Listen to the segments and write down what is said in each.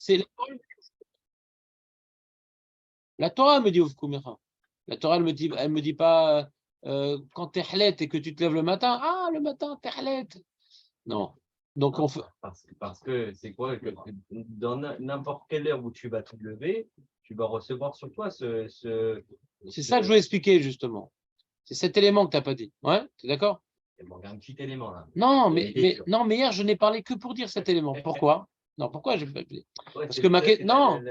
C'est la Torah me dit Ufku Mecha. La Torah, elle me dit pas quand t'es hlet et que tu te lèves le matin, le matin, t'es hlet. Non. Donc, on fait. Parce que c'est quoi que dans n'importe quelle heure où tu vas te lever, tu vas recevoir sur toi C'est ça que je voulais expliquer, justement. C'est cet élément que tu n'as pas dit. Ouais, tu es d'accord? Il manque un petit élément là. Non, mais hier, je n'ai parlé que pour dire cet élément. Pourquoi? Non, pourquoi parce que non,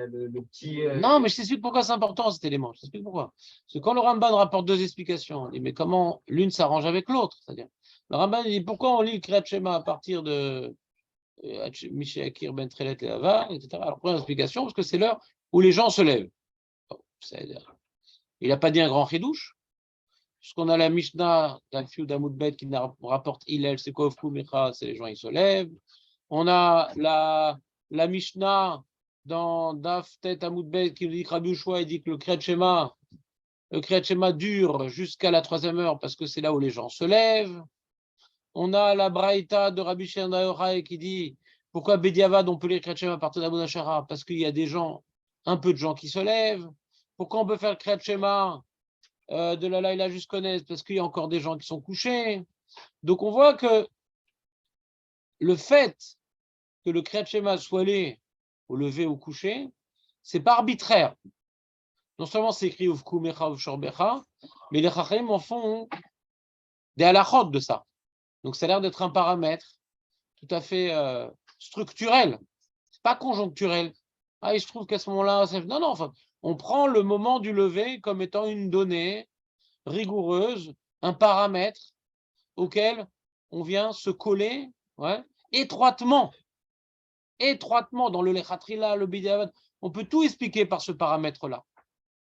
non, mais je t'explique pourquoi c'est important cet élément. Je t'explique pourquoi. Parce que quand le Ramban rapporte deux explications, on dit mais comment l'une s'arrange avec l'autre? C'est-à-dire, le Ramban dit pourquoi on lit le Kriyat Shema à partir de Michel Akir Ben Trelet et Ava, etc. Alors, première explication, parce que c'est l'heure où les gens se lèvent. Bon, il n'a pas dit un grand chidouche, puisqu'on a la Mishnah d'Alfiou d'Amoudbet qui rapporte Hillel, c'est quoi Ofku Mecha, c'est les gens ils se lèvent. On a la Mishnah dans Daf Tet Amoudbet qui nous dit que Rabbi Ushua, il dit que le Kriyat Shema dure jusqu'à la 3e heure parce que c'est là où les gens se lèvent. On a la Braïta de Rabbi Shimon Yochai qui dit pourquoi Bediavad on peut lire Kriyat Shema à partir d'Avoda Shara parce qu'il y a des gens, un peu de gens qui se lèvent. Pourquoi on peut faire le Kriyat Shema de la Laïla jusqu'au Nes parce qu'il y a encore des gens qui sont couchés. Donc on voit que le fait que le Kriyat Shema soit allé au lever ou au coucher, c'est pas arbitraire. Non seulement c'est écrit Ufku Mecha Ufshor Becha, mais les Chachamim en font des halachot de ça. Donc ça a l'air d'être un paramètre tout à fait structurel, c'est pas conjoncturel. Il se trouve qu'à ce moment-là, non, enfin, on prend le moment du lever comme étant une donnée rigoureuse, un paramètre auquel on vient se coller étroitement dans le lechatrila, le bidavad. On peut tout expliquer par ce paramètre-là.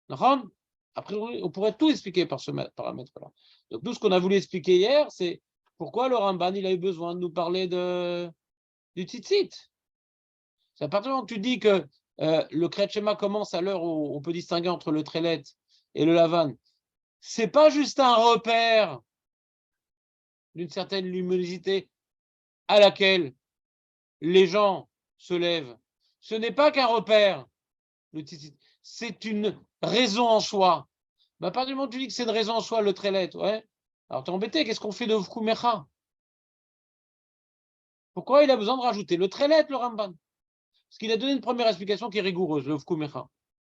A priori, on pourrait tout expliquer par ce paramètre-là. Donc, tout ce qu'on a voulu expliquer hier, c'est pourquoi le Ramban il a eu besoin de nous parler du tzitzit. C'est à partir du moment que tu dis que le Kriyat Shema commence à l'heure où on peut distinguer entre le Trelet et le Lavan, c'est pas juste un repère d'une certaine luminosité à laquelle les gens se lèvent. Ce n'est pas qu'un repère, le tzitzit, c'est une raison en soi. À partir du moment où tu dis que c'est une raison en soi, le Trelet, alors t'es embêté, qu'est-ce qu'on fait de Ufku Mecha? Pourquoi il a besoin de rajouter le Trelet, le Ramban? Parce qu'il a donné une première explication qui est rigoureuse, le Ufku Mecha.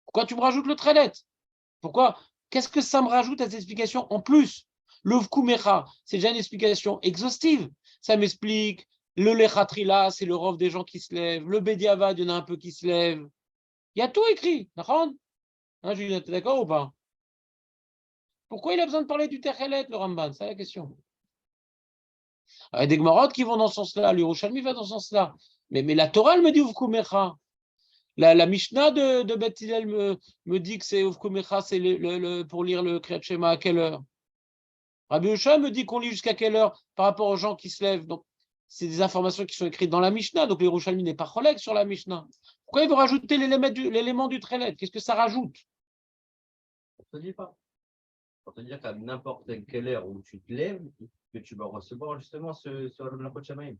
Pourquoi tu me rajoutes le Trelet? Pourquoi? Qu'est-ce que ça me rajoute à cette explication en plus? Le Ufku Mecha, c'est déjà une explication exhaustive. Ça m'explique le Lechatrila, c'est le rov des gens qui se lèvent. Le Bediavad, il y en a un peu qui se lèvent. Il y a tout écrit. Julien, t'es d'accord ou pas? Pourquoi il a besoin de parler du Techelet, le Ramban? C'est la question. Il y a des Gemorot qui vont dans ce sens-là, l'Yerushalmi va dans ce sens-là. Mais la Torah, elle me dit Ufku Mecha. La Mishnah de Beth Hillel me dit que c'est Ufku Mecha, c'est pour lire le Kriyat Shema à quelle heure? Rabbi Ushua me dit qu'on lit jusqu'à quelle heure par rapport aux gens qui se lèvent. Donc, c'est des informations qui sont écrites dans la Mishnah. Donc, l'Yerushalmi n'est pas cholek sur la Mishnah. Pourquoi il veut rajouter l'élément du Trelet? Qu'est-ce que ça rajoute? On ne te dit pas. On te dire qu'à n'importe quelle heure où tu te lèves, que tu vas recevoir justement ce Malachot Shamaim.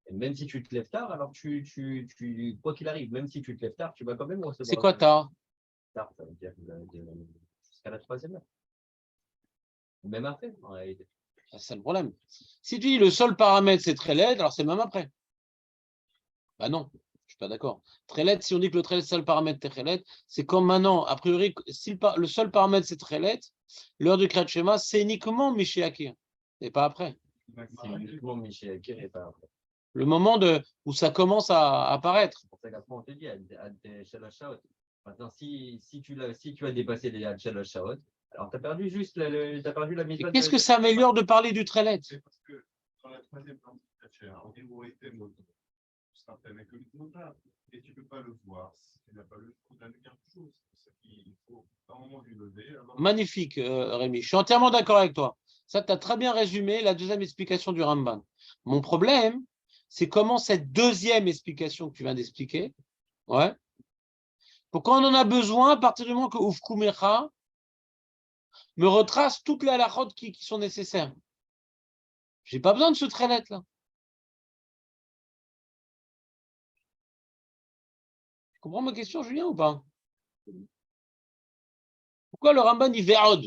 Et même si tu te lèves tard, alors quoi qu'il arrive, même si tu te lèves tard, tu vas quand même recevoir. C'est quoi tard? Tard, ça veut dire jusqu'à la 3e heure. Même après, en réalité. C'est le problème. Si tu dis le seul paramètre c'est Trelet, alors c'est même après. Bah non, je ne suis pas d'accord. Trelet, si on dit que le Trelet c'est le paramètre Trelet, c'est comme maintenant, a priori, si le seul paramètre c'est Trelet, l'heure du Kriyat Shema, c'est uniquement Miché Akir, et pas après. C'est uniquement Miché Akir et pas après. Le moment où ça commence à apparaître. C'est pour ça qu'après on te dit, maintenant, si tu as dépassé les Shalosh Shaot, alors tu as perdu juste t'as perdu la mise. Qu'est-ce que ça améliore de parler du Trelet? C'est parce que dans la 3e partie de la et tu ne peux pas le voir. Tu n'as pas le coup d'un quelque chose. C'est qu'il faut, à un moment du lever. Magnifique, Rémi. Je suis entièrement d'accord avec toi. Ça, tu as très bien résumé la deuxième explication du Ramban. Mon problème, c'est comment cette deuxième explication que tu viens d'expliquer, pourquoi on en a besoin à partir du moment que Ufku Mecha me retrace toutes les halachot qui sont nécessaires. Je n'ai pas besoin de ce Trelet là. Tu comprends ma question, Julien, ou pas? Pourquoi le Ramban il verrode?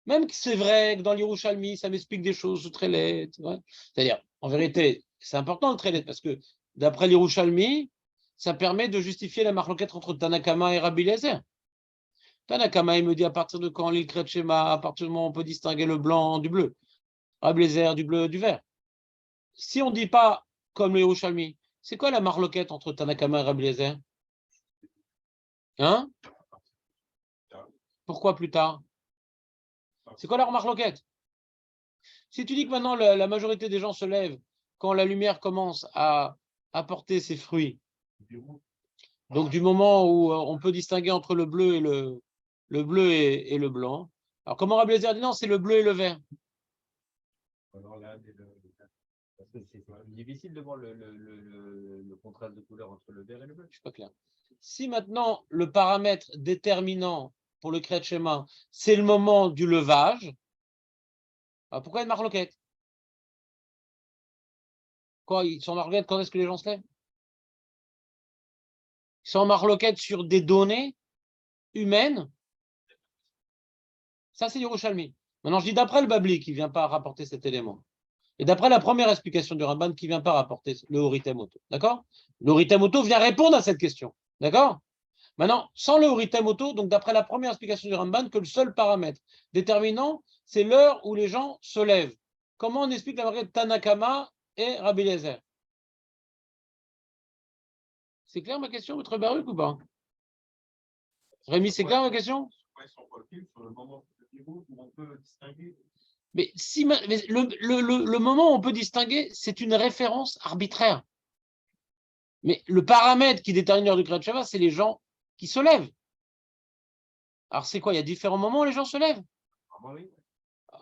Même que c'est vrai que dans l'Yerushalmi, ça m'explique des choses très laides. Ouais. C'est-à-dire, en vérité, c'est important le très laid parce que d'après l'Yerushalmi, ça permet de justifier la marloquette entre Tanakama et Rabbi Eliezer. Tanakama, il me dit à partir de quand l'île crée schéma, à partir du moment où on peut distinguer le blanc du bleu, Rabbi Eliezer du bleu du vert. Si on ne dit pas comme le Yerushalmi, c'est quoi la marloquette entre Tanakama et Rabbi Eliezer? Hein? Pourquoi plus tard? C'est quoi leur marloquette? Si tu dis que maintenant la majorité des gens se lèvent quand la lumière commence à apporter ses fruits, donc du moment où on peut distinguer entre le bleu et le blanc, alors comment Rabbi Eliezer dit non, c'est le bleu et le vert? Parce que c'est difficile de voir le contraste de couleur entre le vert et le bleu. Je suis pas clair. Si maintenant le paramètre déterminant pour le Kriyat Shema, c'est le moment du levage, alors pourquoi une marloquette? Quoi, ils sont en marloquette quand est-ce que les gens se lèvent? Ils sont en marloquette sur des données humaines. Ça, c'est Yerushalmi. Maintenant, je dis d'après le Babli qui ne vient pas rapporter cet élément. Et d'après la première explication du Ramban qui ne vient pas rapporter le Horitemoto. D'accord? Le Horitemoto vient répondre à cette question. D'accord? Maintenant, sans le Horitemoto, donc d'après la première explication du Ramban, que le seul paramètre déterminant, c'est l'heure où les gens se lèvent. Comment on explique la marque Tanakama et Rabbi Eliezer? C'est clair ma question, votre Baruch, ou pas? Rémi, c'est clair ma question? Mais si le moment où on peut distinguer, c'est une référence arbitraire. Mais le paramètre qui détermine l'heure du Kriyat Shema, c'est les gens qui se lèvent. Alors c'est quoi? Il y a différents moments où les gens se lèvent.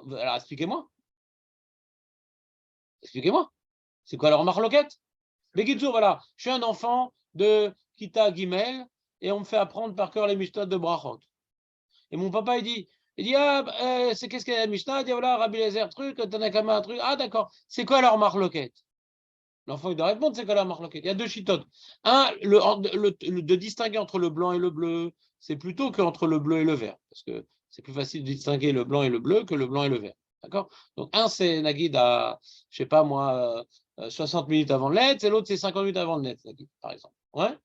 Alors expliquez-moi. Expliquez-moi. C'est quoi leur marloquette? Bekitsour, voilà. Je suis un enfant de Kita Gimel et on me fait apprendre par cœur les Mishnah de Brachot. Et mon papa, il dit c'est qu'est-ce qu'il y a la Mishnah? Il dit voilà, Rabbi Eliezer, truc, Tanakama, truc. Ah, d'accord. C'est quoi leur marloquette? L'enfant, il doit répondre, c'est quoi leur marloquette? Il y a deux chitotes. Un, de distinguer entre le blanc et le bleu, c'est plutôt qu'entre le bleu et le vert. Parce que c'est plus facile de distinguer le blanc et le bleu que le blanc et le vert. D'accord? Donc, un, c'est Nagid à, je sais pas moi, 60 minutes avant le net, et l'autre, c'est 50 minutes avant le net, Nagid, par exemple. Ouais?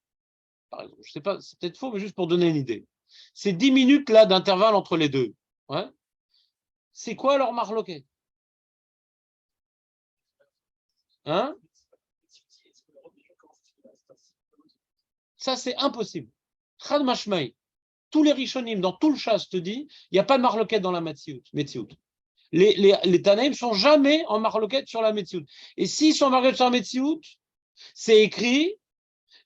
Par exemple. Je sais pas, c'est peut-être faux, mais juste pour donner une idée. C'est 10 minutes là d'intervalle entre les deux. Ouais? C'est quoi leur marloquette? Hein? Ça, c'est impossible. Chad Mashmaï. Tous les Rishonim, dans tout le chasse, te dit, il n'y a pas de marloquette dans la Metsiout. Les Tanaïm ne sont jamais en marloquette sur la Metsiout. Et s'ils sont en marloquette sur la Metsiout, c'est écrit,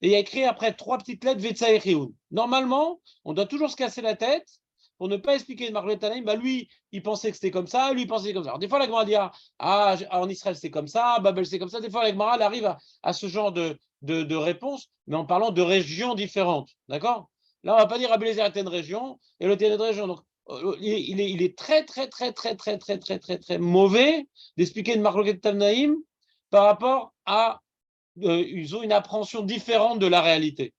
et il y a écrit après 3 petites lettres, Vetsa et Chioun. Normalement, on doit toujours se casser la tête pour ne pas expliquer une marloquette Tanaïm. Bah lui, il pensait que c'était comme ça, lui, il pensait comme ça. Alors, des fois, la Gemara dit, en Israël, c'est comme ça, Babel, c'est comme ça. Des fois, la Gemara, elle arrive à ce genre de réponse, mais en parlant de régions différentes. D'accord? Là, on ne va pas dire Rabbi Eliezer était une région et l'autre est une région. Donc, il est très, très, très, très, très, très, très, très, très mauvais d'expliquer une marloquette Tanaïm par rapport à. Ils ont une appréhension différente de la réalité.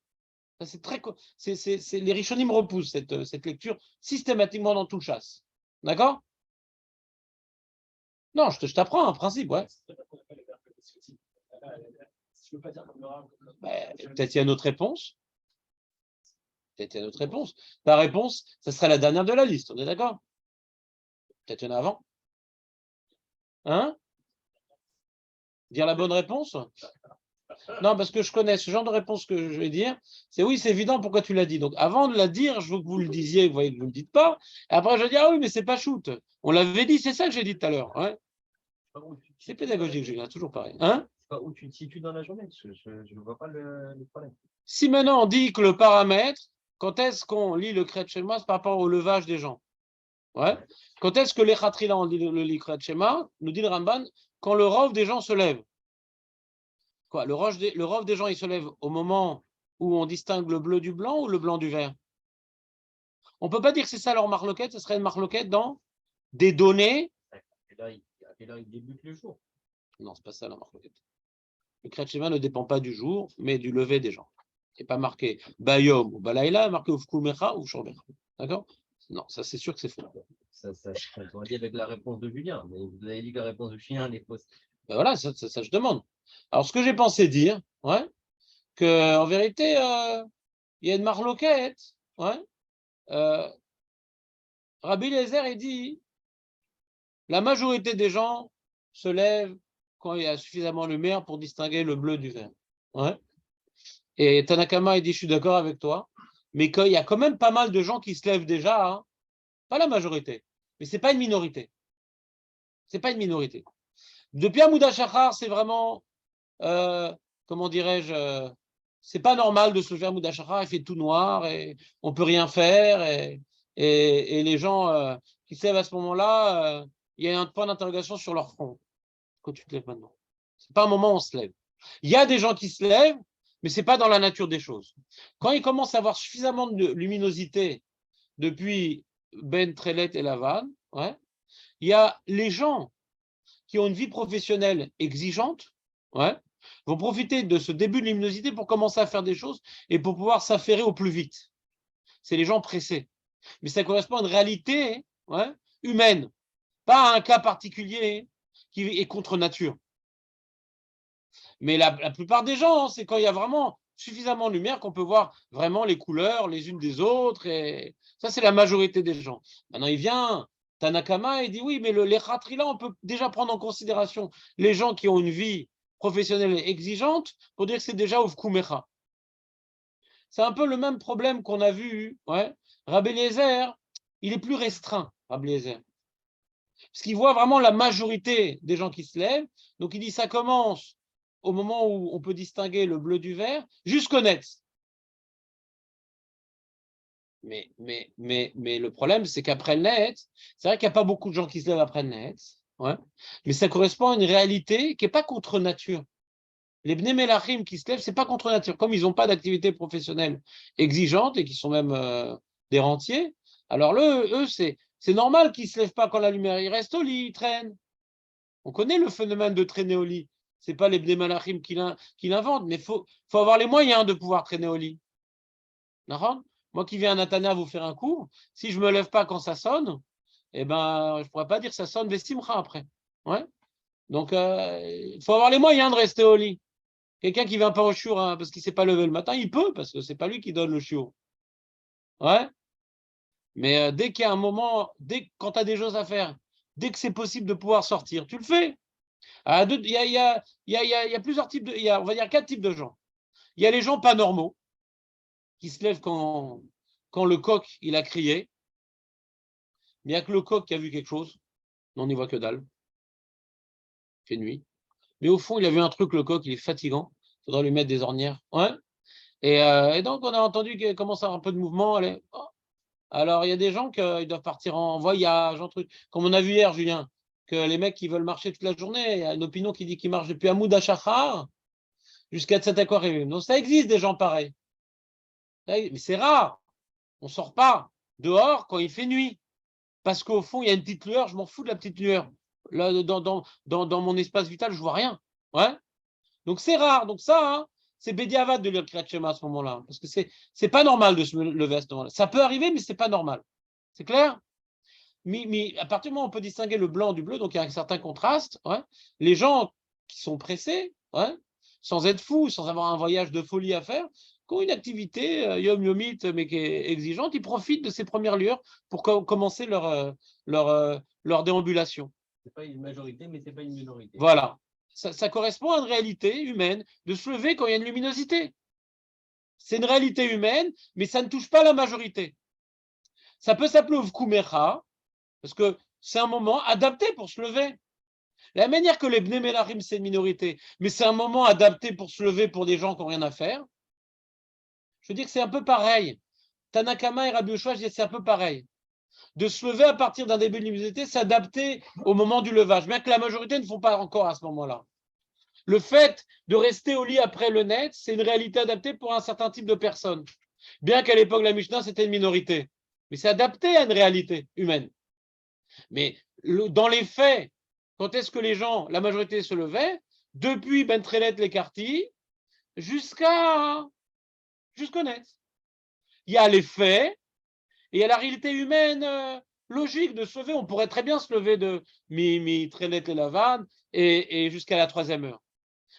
C'est très, les Rishonim repoussent cette lecture systématiquement dans tout le chasse. D'accord? Non, je t'apprends un principe, ouais. Peut-être il y a une autre réponse. Peut-être il y a une autre réponse. Ta réponse, ça serait la dernière de la liste, on est d'accord? Peut-être il y en a avant. Hein? Dire la bonne réponse? Non, parce que je connais ce genre de réponse que je vais dire. C'est oui, c'est évident pourquoi tu l'as dit. Donc, avant de la dire, je veux que vous le disiez, vous voyez que vous ne le dites pas. Et après, je vais dire, ah oui, mais c'est pas shoot. On l'avait dit, c'est ça que j'ai dit tout à l'heure. Ouais. C'est pédagogique, Julien, toujours pareil. Hein? Où tu te situes dans la journée, je ne vois pas le problème. Si maintenant on dit que le paramètre, quand est-ce qu'on lit le Kriyat Shema par rapport au levage des gens? Ouais. Quand est-ce que les Khatrila, on lit le Kriyat Shema, nous dit le Ramban, quand le rov des gens se lève? Quoi, le rov des gens, il se lève au moment où on distingue le bleu du blanc ou le blanc du vert? On ne peut pas dire que c'est ça leur marloquette, ce serait une marloquette dans des données. Et là, il débute le jour. Non, ce n'est pas ça leur marloquette. Le Kriyat Shema ne dépend pas du jour, mais du lever des gens. Il n'est pas marqué Bayom ou Balaïla, marqué Ufkumecha ou Shorbecha. D'accord? Non, ça c'est sûr que c'est faux. Ça coïncidit avec la réponse de Julien. Mais vous avez dit que la réponse de Julien, elle est fausse. Ben voilà, ça, je demande. Alors, ce que j'ai pensé dire, ouais, qu'en vérité, il y a une marloquette. Ouais, Rabbi Eliezer, il dit la majorité des gens se lèvent quand il y a suffisamment de lumière pour distinguer le bleu du vert. Ouais. Et Tanakama, il dit je suis d'accord avec toi, mais il y a quand même pas mal de gens qui se lèvent déjà, hein, pas la majorité, mais c'est pas une minorité. C'est pas une minorité. Depuis Amouda Shachar, c'est vraiment, comment dirais-je, c'est pas normal de se lever à Amouda Shachar, il fait tout noir et on peut rien faire et les gens qui se lèvent à ce moment-là, il y a un point d'interrogation sur leur front. Quand tu te lèves maintenant, c'est pas un moment où on se lève. Il y a des gens qui se lèvent, mais c'est pas dans la nature des choses. Quand ils commencent à avoir suffisamment de luminosité depuis Ben Trelet et Lavan, ouais, il y a les gens qui ont une vie professionnelle exigeante, ouais, vont profiter de ce début de luminosité pour commencer à faire des choses et pour pouvoir s'affairer au plus vite. C'est les gens pressés. Mais ça correspond à une réalité, ouais, humaine, pas à un cas particulier qui est contre nature. Mais la plupart des gens, hein, c'est quand il y a vraiment suffisamment de lumière qu'on peut voir vraiment les couleurs les unes des autres. Et ça, c'est la majorité des gens. Maintenant, il vient Tanakama et dit oui, mais les khatrila, on peut déjà prendre en considération les gens qui ont une vie professionnelle exigeante pour dire que c'est déjà Ufkumecha. C'est un peu le même problème qu'on a vu. Ouais. Rabbi Eliezer, il est plus restreint, Rabbi Eliezer. Parce qu'il voit vraiment la majorité des gens qui se lèvent. Donc, il dit ça commence au moment où on peut distinguer le bleu du vert, jusqu'au net. Mais le problème, c'est qu'après le net, c'est vrai qu'il n'y a pas beaucoup de gens qui se lèvent après le net, ouais, mais ça correspond à une réalité qui n'est pas contre nature. Les Bnei Melachim qui se lèvent, c'est pas contre nature. Comme ils n'ont pas d'activité professionnelle exigeante et qui sont même des rentiers, alors eux, c'est normal qu'ils ne se lèvent pas quand la lumière, ils restent au lit, ils traînent. On connaît le phénomène de traîner au lit. Ce n'est pas les Bnei Malachim qui l'inventent, mais il faut avoir les moyens de pouvoir traîner au lit. Moi qui viens à Natania vous faire un cours, si je ne me lève pas quand ça sonne, eh ben, je ne pourrais pas dire que ça sonne Vestimcha après. Ouais. Donc, il faut avoir les moyens de rester au lit. Quelqu'un qui ne vient pas au shiur hein, parce qu'il ne s'est pas levé le matin, il peut, parce que ce n'est pas lui qui donne le shiur. Ouais. Mais dès qu'il y a un moment, quand tu as des choses à faire, dès que c'est possible de pouvoir sortir, tu le fais. Il y a plusieurs types on va dire 4 types de gens. Il y a les gens pas normaux qui se lèvent quand le coq il a crié. Mais il n'y a que le coq qui a vu quelque chose. On n'y voit que dalle. Il fait nuit. Mais au fond, il a vu un truc, le coq, il est fatigant. Il faudra lui mettre des ornières. Ouais. Et donc, on a entendu qu'il commence à avoir un peu de mouvement. Allez. Oh. Alors, il y a des gens qui doivent partir en voyage, en truc. Comme on a vu hier, Julien, que les mecs qui veulent marcher toute la journée, il y a une opinion qui dit qu'ils marchent depuis Hamoud Shachar jusqu'à Tzedakot. Donc, ça existe des gens pareils. Mais c'est rare. On ne sort pas dehors quand il fait nuit. Parce qu'au fond, il y a une petite lueur, je m'en fous de la petite lueur. Là, dans mon espace vital, je ne vois rien. Ouais. Donc, c'est rare. Donc, ça, hein, c'est Bédiavad de lire le Kriyat Shema à ce moment-là. Parce que c'est pas normal de se lever à ce moment-là. Ça peut arriver, mais ce n'est pas normal. C'est clair? Mais à partir du moment où on peut distinguer le blanc du bleu, donc il y a un certain contraste, ouais, les gens qui sont pressés, ouais, sans être fous, sans avoir un voyage de folie à faire, qui ont une activité yom-yomite, mais qui est exigeante, ils profitent de ces premières lueurs pour commencer leur déambulation. Ce n'est pas une majorité, mais ce n'est pas une minorité. Voilà. Ça correspond à une réalité humaine de se lever quand il y a une luminosité. C'est une réalité humaine, mais ça ne touche pas la majorité. Ça peut s'appeler Uvkumecha, parce que c'est un moment adapté pour se lever. La manière que les Bnei Melachim, c'est une minorité, mais c'est un moment adapté pour se lever pour des gens qui n'ont rien à faire. Je veux dire que c'est un peu pareil. Tanakama et Rabbi Yoshua, je dis c'est un peu pareil. De se lever à partir d'un début de luminosité, s'adapter au moment du levage, bien que la majorité ne font pas encore à ce moment-là. Le fait de rester au lit après le net, c'est une réalité adaptée pour un certain type de personnes. Bien qu'à l'époque, la Mishnah, c'était une minorité. Mais c'est adapté à une réalité humaine. Mais dans les faits, quand est-ce que la majorité se levait? Depuis Ben Trelet l'Ekarti jusqu'à Juste connaître. Il y a les faits et il y a la réalité humaine logique de se lever. On pourrait très bien se lever de mi-Trélet et Lavan et jusqu'à la 3e heure.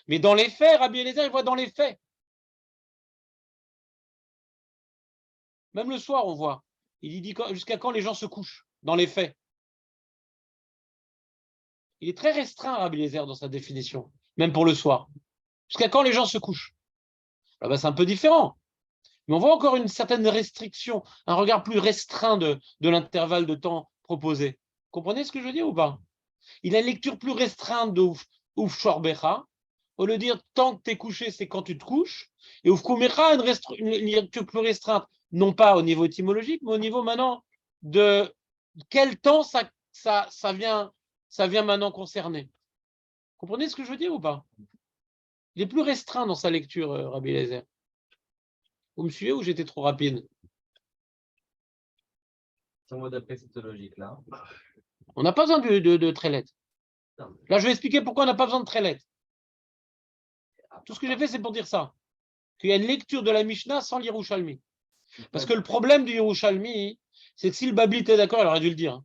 Mais dans les faits, Rabbi Eliezer, il voit dans les faits. Même le soir, on voit. Il dit jusqu'à quand les gens se couchent, dans les faits. Il est très restreint, Rabbi Eliezer, dans sa définition, même pour le soir. Jusqu'à quand les gens se couchent? Ah ben, c'est un peu différent. Mais on voit encore une certaine restriction, un regard plus restreint de l'intervalle de temps proposé. Vous comprenez ce que je veux dire ou pas? Il a une lecture plus restreinte de Ouf Shorbecha. Au lieu de dire tant que tu es couché, c'est quand tu te couches. Et Ouf Kumecha, une lecture plus restreinte, non pas au niveau étymologique, mais au niveau maintenant de quel temps ça vient maintenant concerner. Vous comprenez ce que je veux dire ou pas? Il est plus restreint dans sa lecture, Rabbi Eliezer. Vous me suivez ou j'étais trop rapide? Si on va d'après cette logique-là. On n'a pas besoin de Trélet. Là, je vais expliquer pourquoi on n'a pas besoin de Trélet. Tout ce que j'ai fait, c'est pour dire ça. Qu'il y a une lecture de la Mishnah sans l'Yerushalmi. Parce que le problème du Yerushalmi, c'est que si le Babli était d'accord, il aurait dû le dire.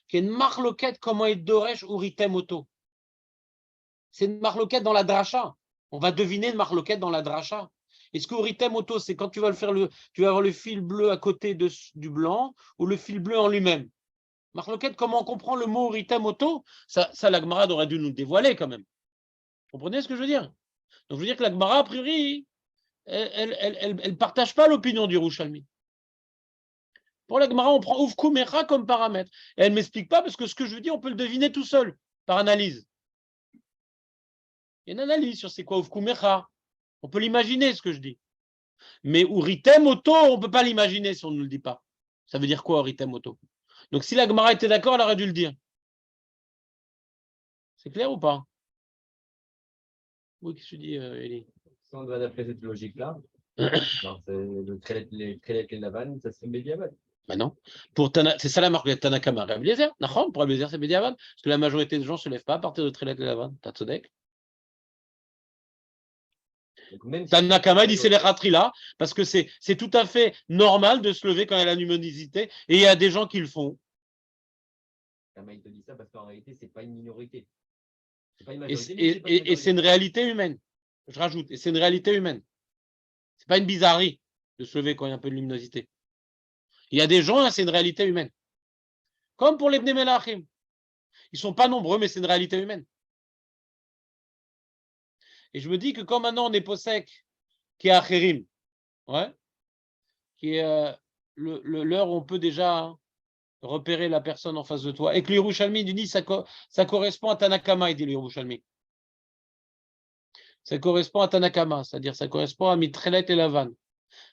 Qu'il y a une marloquette comment est Doresh ou Ritem Oto. C'est une marloquette dans la dracha. On va deviner une marloquette dans la dracha. Est-ce que Ritem Oto, c'est quand tu vas avoir le fil bleu à côté du blanc ou le fil bleu en lui-même? Marloquette, comment on comprend le mot Ritem Oto? Ça la Gemara aurait dû nous dévoiler quand même. Vous comprenez ce que je veux dire? Donc je veux dire que la Gemara, a priori, elle ne partage pas l'opinion du Yerushalmi. Pour la Gemara, on prend Ouf Kumecha comme paramètre. Et elle ne m'explique pas parce que ce que je veux dire, on peut le deviner tout seul, par analyse. Il y a une analyse sur c'est quoi Ouf Kumecha. On peut l'imaginer, ce que je dis. Mais Uritem Oto, on ne peut pas l'imaginer si on ne le dit pas. Ça veut dire quoi, Uritem Oto? Donc si la Gemara était d'accord, elle aurait dû le dire. C'est clair ou pas? Oui, qu'est-ce que tu dis, Elie? Si on va d'après cette logique-là, le Trélet et Lavan, ça serait Bédiabat. Ben non. C'est ça la marque de Tanakama. Rabbi Eliezer. Pour Rabbi Eliezer, c'est Bédiavad. Parce que la majorité des gens ne se lèvent pas à partir de Trélet et Lavan. T'as Tzodek. Tanakama dit c'est les ratrila, parce que c'est tout à fait normal de se lever quand il y a la luminosité, et il y a des gens qui le font. Il te dit ça parce qu'en réalité, ce n'est pas une minorité. Et c'est une réalité humaine. Je rajoute, et c'est une réalité humaine. C'est pas une bizarrerie de se lever quand il y a un peu de luminosité. Il y a des gens, c'est une réalité humaine. Comme pour les Bnei Melachim. Ils ne sont pas nombreux, mais c'est une réalité humaine. Et je me dis que quand maintenant on est possèque, qui est Acherim, ouais, qui est l'heure où on peut déjà repérer la personne en face de toi, et que l'Yerushalmi dit ça correspond à Tanakama, il dit l'Yerushalmi. Ça correspond à Tanakama, c'est-à-dire ça correspond à Mitrelet et Lavan.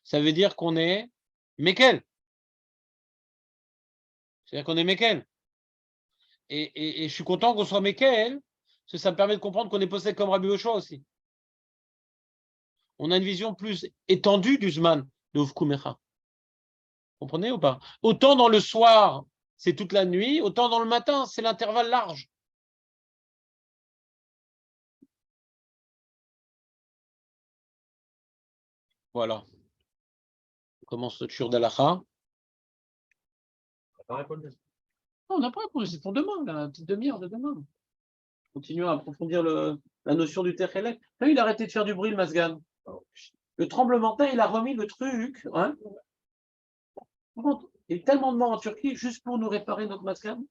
Ça veut dire qu'on est Mekel. C'est-à-dire qu'on est Mekel. Et je suis content qu'on soit Mekel, parce que ça me permet de comprendre qu'on est possède comme Rabbi Yoshua aussi. On a une vision plus étendue du Zman de Uvkumecha. Comprenez ou pas? Autant dans le soir, c'est toute la nuit, autant dans le matin, c'est l'intervalle large. Voilà. On commence le Tshur d'Alacha. On n'a pas répondu, c'est pour demain, la petite demi-heure de demain. Continuons à approfondir la notion du Techelek. Il a arrêté de faire du bruit, le Masgan. Le tremblement de terre, il a remis le truc. Hein. Il y a eu tellement de morts en Turquie juste pour nous réparer notre Masgan.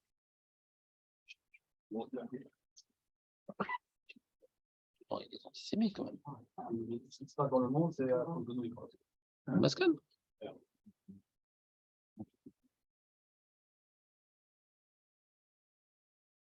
Oh, il y a des antisémites quand même. Ce qui se passe dans le monde, c'est Masgan.